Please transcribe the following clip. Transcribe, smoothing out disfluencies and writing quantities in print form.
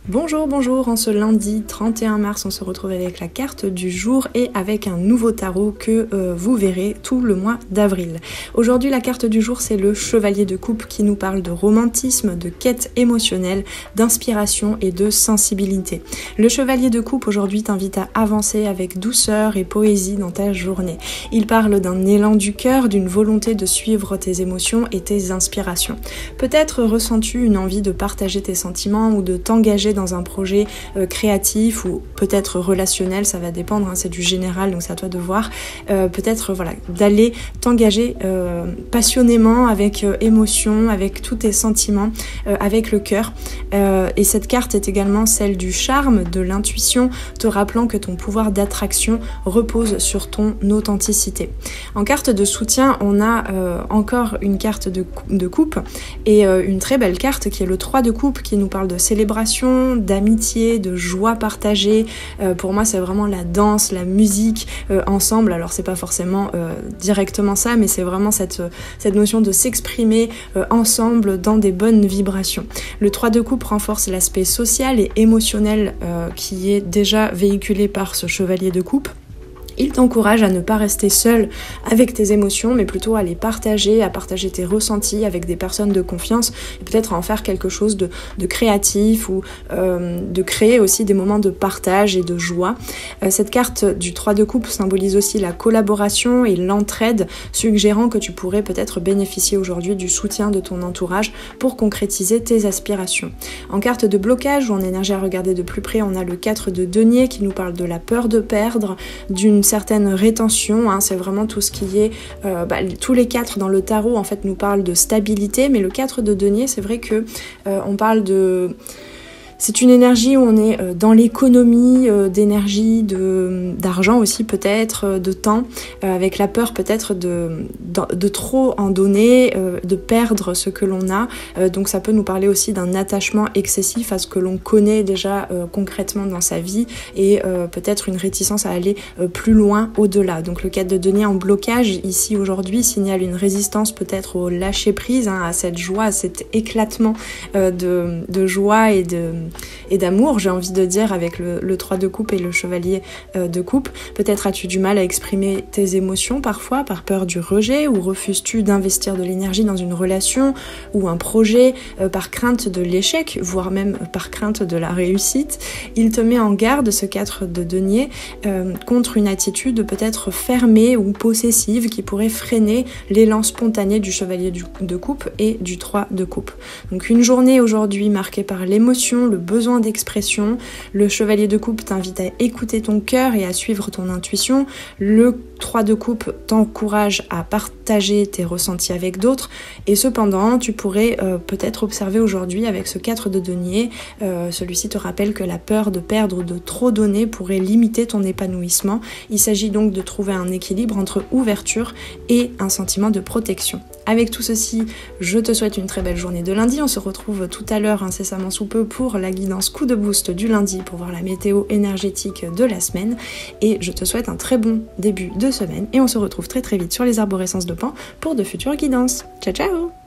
Bonjour, bonjour, en ce lundi 31 mars, on se retrouve avec la carte du jour et avec un nouveau tarot que vous verrez tout le mois d'avril. Aujourd'hui, la carte du jour, c'est le Chevalier de Coupe qui nous parle de romantisme, de quête émotionnelle, d'inspiration et de sensibilité. Le Chevalier de Coupe aujourd'hui t'invite à avancer avec douceur et poésie dans ta journée. Il parle d'un élan du cœur, d'une volonté de suivre tes émotions et tes inspirations. Peut-être ressens-tu une envie de partager tes sentiments ou de t'engager dans un projet créatif ou peut-être relationnel, ça va dépendre, c'est du général, donc c'est à toi de voir. Peut-être d'aller t'engager passionnément, avec émotion, avec tous tes sentiments, avec le cœur. Et cette carte est également celle du charme, de l'intuition, te rappelant que ton pouvoir d'attraction repose sur ton authenticité. En carte de soutien, on a encore une carte de coupe et une très belle carte qui est le 3 de coupe qui nous parle de célébration, d'amitié, de joie partagée. Pour moi, c'est vraiment la danse, la musique ensemble. Alors, c'est pas forcément directement ça, mais c'est vraiment cette notion de s'exprimer ensemble dans des bonnes vibrations. Le 3 de coupe renforce l'aspect social et émotionnel qui est déjà véhiculé par ce chevalier de coupe. Il t'encourage à ne pas rester seul avec tes émotions, mais plutôt à les partager, à partager tes ressentis avec des personnes de confiance et peut-être à en faire quelque chose de créatif ou de créer aussi des moments de partage et de joie. Cette carte du 3 de coupe symbolise aussi la collaboration et l'entraide, suggérant que tu pourrais peut-être bénéficier aujourd'hui du soutien de ton entourage pour concrétiser tes aspirations. En carte de blocage ou en énergie à regarder de plus près, on a le 4 de denier qui nous parle de la peur de perdre, d'une certaine rétention, c'est vraiment tout ce qui est tous les 4 dans le tarot en fait nous parlent de stabilité, mais le 4 de denier, c'est vrai que on parle de... C'est une énergie où on est dans l'économie d'énergie, d'argent aussi peut-être, de temps, avec la peur peut-être de trop en donner, de perdre ce que l'on a. Donc ça peut nous parler aussi d'un attachement excessif à ce que l'on connaît déjà concrètement dans sa vie et peut-être une réticence à aller plus loin au-delà. Donc le 4 de denier en blocage ici aujourd'hui signale une résistance peut-être au lâcher-prise, à cette joie, à cet éclatement de joie et d'amour, j'ai envie de dire, avec le 3 de coupe et le chevalier de coupe. Peut-être as-tu du mal à exprimer tes émotions parfois par peur du rejet, ou refuses-tu d'investir de l'énergie dans une relation ou un projet par crainte de l'échec, voire même par crainte de la réussite. Il te met en garde, ce 4 de denier, contre une attitude peut-être fermée ou possessive qui pourrait freiner l'élan spontané du chevalier de coupe et du 3 de coupe. Donc une journée aujourd'hui marquée par l'émotion, le besoin d'expression. Le chevalier de coupe t'invite à écouter ton cœur et à suivre ton intuition. Le 3 de coupe t'encourage à partager tes ressentis avec d'autres. Et cependant, tu pourrais peut-être observer aujourd'hui avec ce 4 de denier, celui-ci te rappelle que la peur de perdre ou de trop donner pourrait limiter ton épanouissement. Il s'agit donc de trouver un équilibre entre ouverture et un sentiment de protection. Avec tout ceci, je te souhaite une très belle journée de lundi. On se retrouve tout à l'heure incessamment sous peu pour la guidance coup de boost du lundi pour voir la météo énergétique de la semaine. Et je te souhaite un très bon début de semaine et on se retrouve très très vite sur les arborescences de Pan pour de futures guidances. Ciao ciao!